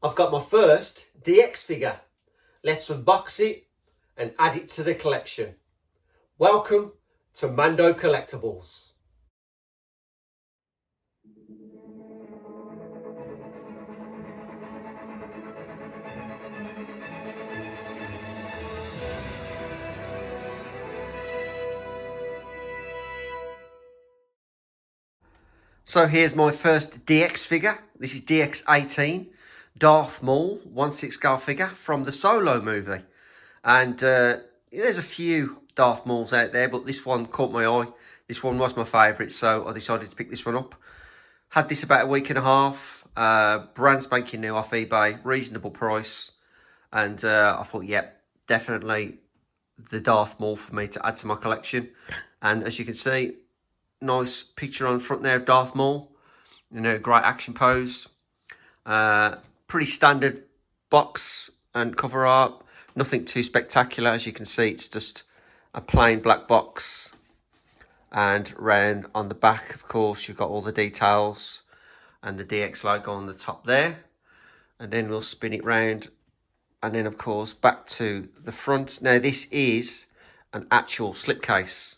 I've got my first DX figure. Let's unbox it and add it to the collection. Welcome to MANDO Collectables. So here's my first DX figure. This is DX18, Darth Maul, 1/6 scale figure from the Solo movie. And there's a few Darth Mauls out there, but this one caught my eye. This one was my favourite, so I decided to pick this one up. Had this about a week and a half, brand spanking new off eBay, reasonable price. And I thought, yep, definitely the Darth Maul for me to add to my collection. And as you can see, nice picture on the front there of Darth Maul, great action pose. Pretty standard box and cover art, nothing too spectacular. As you can see, it's just a plain black box, and round on the back, of course, you've got all the details and the DX logo on the top there. And then we'll spin it round, and then of course back to the front. Now this is an actual slipcase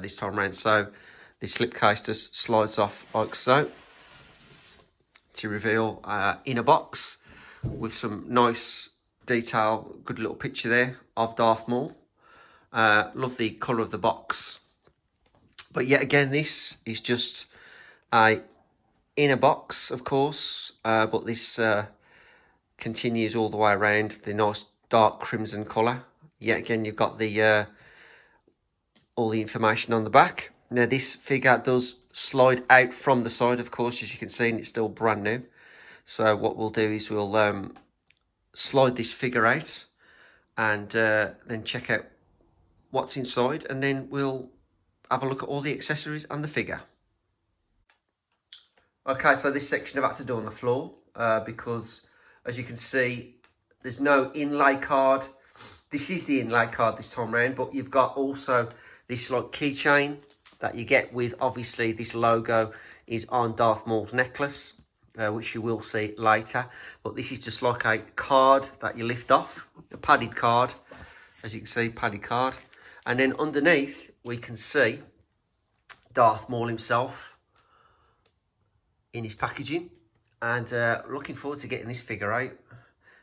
this time round, so the slipcase just slides off like so to reveal in a box with some nice detail. Good little picture there of Darth Maul. Love the colour of the box. But yet again, this is just a inner box, of course, but this continues all the way around, the nice dark crimson colour. Yet again, you've got the all the information on the back. Now this figure does slide out from the side, of course, as you can see, and it's still brand new. So what we'll do is we'll slide this figure out and then check out what's inside, and then we'll have a look at all the accessories and the figure. Okay, so this section I've had to do on the floor because, as you can see, there's no inlay card. This is the inlay card this time around, but you've got also this like keychain that you get with, obviously, this logo is on Darth Maul's necklace, which you will see later. But this is just like a card that you lift off, a padded card, as you can see, padded card. And then underneath, we can see Darth Maul himself in his packaging. And looking forward to getting this figure out.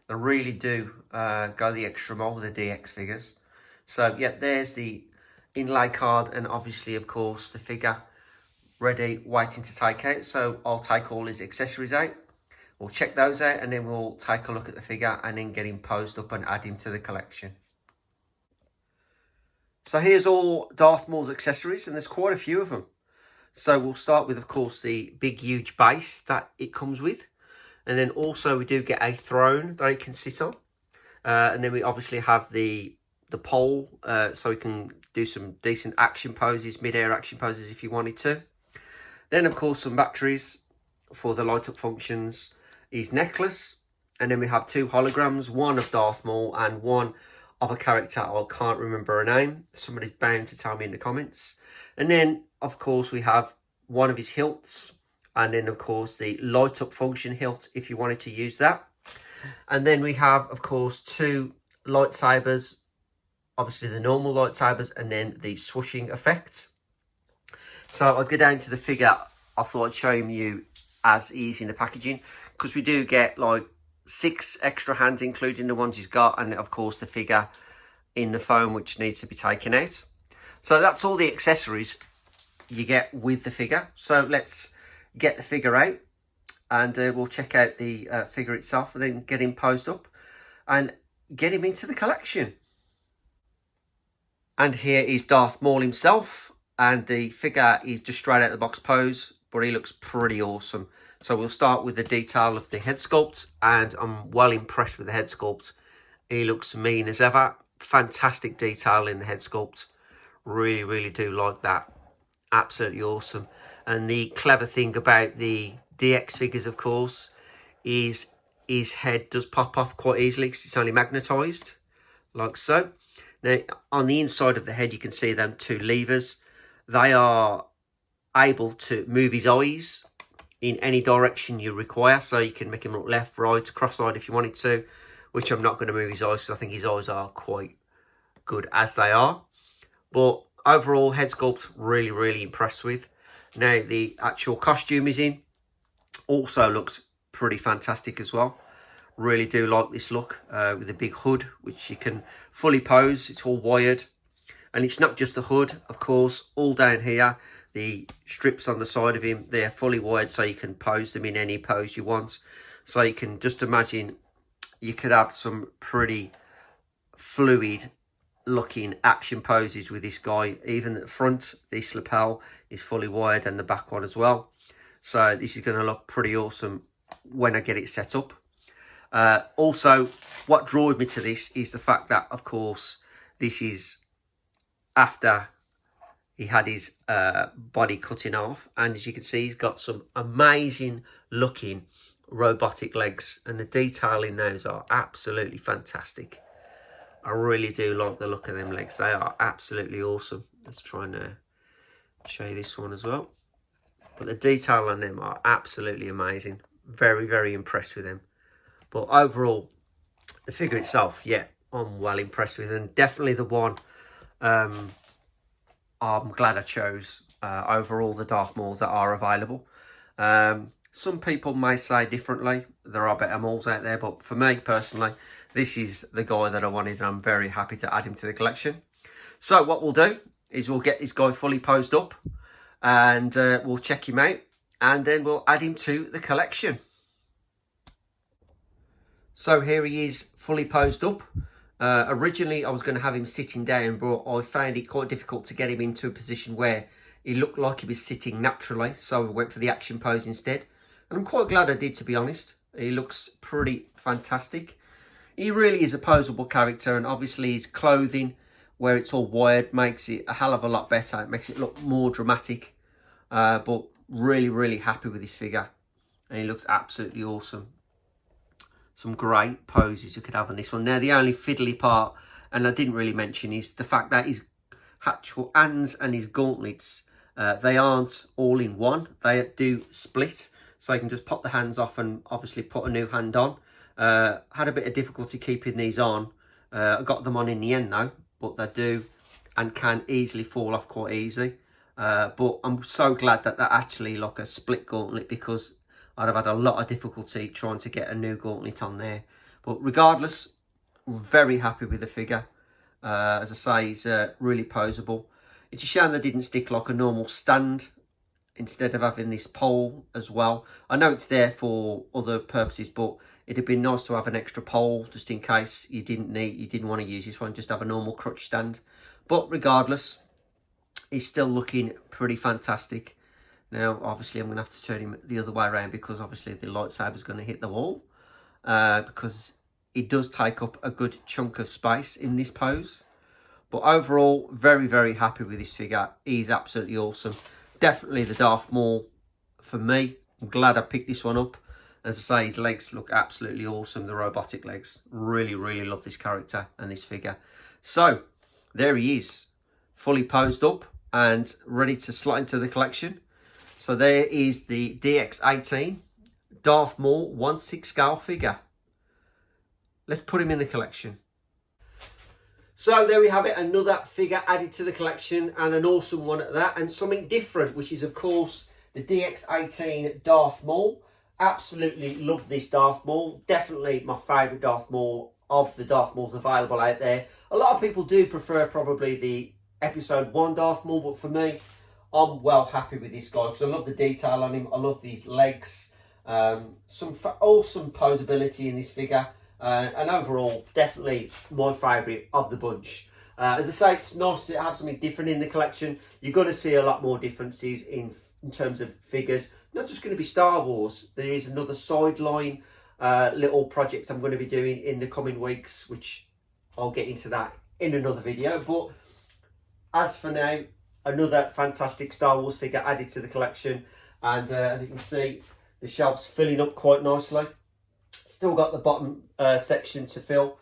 They really do go the extra mile with the DX figures. So, yeah, there's the inlay card, and obviously, of course, the figure ready, waiting to take out. So I'll take all his accessories out. We'll check those out, and then we'll take a look at the figure and then get him posed up and add him to the collection. So here's all Darth Maul's accessories, and there's quite a few of them. So we'll start with, of course, the big, huge base that it comes with. And then also we do get a throne that he can sit on. And then we obviously have the pole, so we can do some decent action poses, mid-air action poses if you wanted to. Then, of course, some batteries for the light-up functions, his necklace. And then we have two holograms, one of Darth Maul and one of a character I can't remember her name. Somebody's bound to tell me in the comments. And then, of course, we have one of his hilts. And then, of course, the light-up function hilt, if you wanted to use that. And then we have, of course, two lightsabers. Obviously, the normal lightsabers, and then the swooshing effect. So I'll go down to the figure. I thought I'd show you as is in the packaging, because we do get like 6 extra hands, including the ones he's got, and of course the figure in the foam, which needs to be taken out. So that's all the accessories you get with the figure. So let's get the figure out, and we'll check out the figure itself, and then get him posed up and get him into the collection. And here is Darth Maul himself, and the figure is just straight out the box pose, but he looks pretty awesome. So we'll start with the detail of the head sculpt, and I'm well impressed with the head sculpt. He looks mean as ever. Fantastic detail in the head sculpt. Really, really do like that. Absolutely awesome. And the clever thing about the DX figures, of course, is his head does pop off quite easily because it's only magnetised, like so. Now, on the inside of the head, you can see them 2 levers. They are able to move his eyes in any direction you require. So you can make him look left, right, cross-eyed if you wanted to, which I'm not going to move his eyes, because I think his eyes are quite good as they are. But overall, head sculpt, really, really impressed with. Now, the actual costume is in. Also looks pretty fantastic as well. Really do like this look with a big hood, which you can fully pose. It's all wired. And it's not just the hood, of course. All down here, the strips on the side of him, they're fully wired, so you can pose them in any pose you want. So you can just imagine you could have some pretty fluid looking action poses with this guy. Even the front, this lapel is fully wired, and the back one as well. So this is going to look pretty awesome when I get it set up. Also, what drew me to this is the fact that, of course, this is after he had his body cutting off, and as you can see, he's got some amazing looking robotic legs, and the detail in those are absolutely fantastic. I really do like the look of them legs. They are absolutely awesome. Let's try and show you this one as well. But the detail on them are absolutely amazing. Very, very impressed with them. But overall, the figure itself, yeah, I'm well impressed with, and definitely the one I'm glad I chose over all the Darth Mauls that are available. Some people may say differently. There are better Mauls out there, but for me personally, this is the guy that I wanted, and I'm very happy to add him to the collection. So what we'll do is we'll get this guy fully posed up, and we'll check him out, and then we'll add him to the collection. So here he is, fully posed up. Originally, I was going to have him sitting down, but I found it quite difficult to get him into a position where he looked like he was sitting naturally. So I went for the action pose instead. And I'm quite glad I did, to be honest. He looks pretty fantastic. He really is a poseable character, and obviously his clothing, where it's all wired, makes it a hell of a lot better. It makes it look more dramatic. But really, really happy with his figure. And he looks absolutely awesome. Some great poses you could have on this one. Now, the only fiddly part, and I didn't really mention, is the fact that his actual hands and his gauntlets, they aren't all in one. They do split, so you can just pop the hands off and obviously put a new hand on. Had a bit of difficulty keeping these on. I got them on in the end though, but they do and can easily fall off quite easy. But I'm so glad that they're actually like a split gauntlet, because I'd have had a lot of difficulty trying to get a new gauntlet on there. But regardless, very happy with the figure. As I say, he's really poseable. It's a shame they didn't stick like a normal stand instead of having this pole as well. I know it's there for other purposes, but it'd be nice to have an extra pole just in case you didn't want to use this one, just have a normal crutch stand. But regardless, he's still looking pretty fantastic. Now, obviously, I'm going to have to turn him the other way around, because obviously the lightsaber's going to hit the wall, because it does take up a good chunk of space in this pose. But overall, very, very happy with this figure. He's absolutely awesome. Definitely the Darth Maul for me. I'm glad I picked this one up. As I say, his legs look absolutely awesome, the robotic legs. Really, really love this character and this figure. So, there he is, fully posed up and ready to slot into the collection. So there is the DX18 Darth Maul 1/6 scale figure. Let's put him in the collection. So there we have it, another figure added to the collection, and an awesome one at that, and something different, which is of course the DX18 Darth Maul. Absolutely love this Darth Maul. Definitely my favourite Darth Maul of the Darth Mauls available out there. A lot of people do prefer probably the episode 1 Darth Maul, but for me, I'm well happy with this guy, because I love the detail on him. I love these legs. Some awesome posability in this figure. And overall, definitely my favourite of the bunch. As I say, it's nice to have something different in the collection. You're going to see a lot more differences in terms of figures. Not just going to be Star Wars. There is another sideline little project I'm going to be doing in the coming weeks, which I'll get into that in another video. But as for now, another fantastic Star Wars figure added to the collection, and as you can see, the shelf's filling up quite nicely. Still got the bottom section to fill,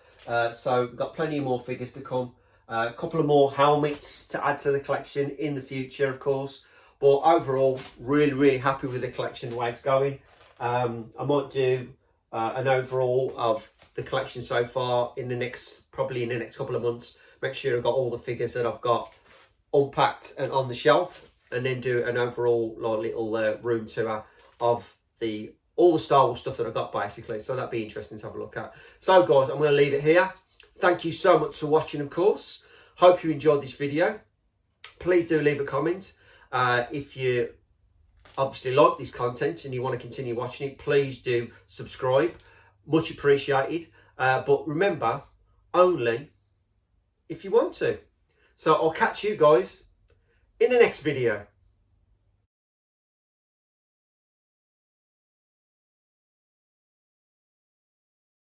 so we've got plenty more figures to come. A couple of more helmets to add to the collection in the future, of course, But overall, really happy with the collection, the way it's going. I might do an overall of the collection so far probably in the next couple of months. Make sure I've got all the figures that I've got unpacked and on the shelf, and then do an overall little room tour of all the Star Wars stuff that I've got, basically. So that'd be interesting to have a look at. So guys, I'm going to leave it here. Thank you so much for watching, of course. Hope you enjoyed this video. Please do leave a comment. If you obviously like this content and you want to continue watching it, please do subscribe. Much appreciated. But remember, only if you want to. So I'll catch you guys in the next video.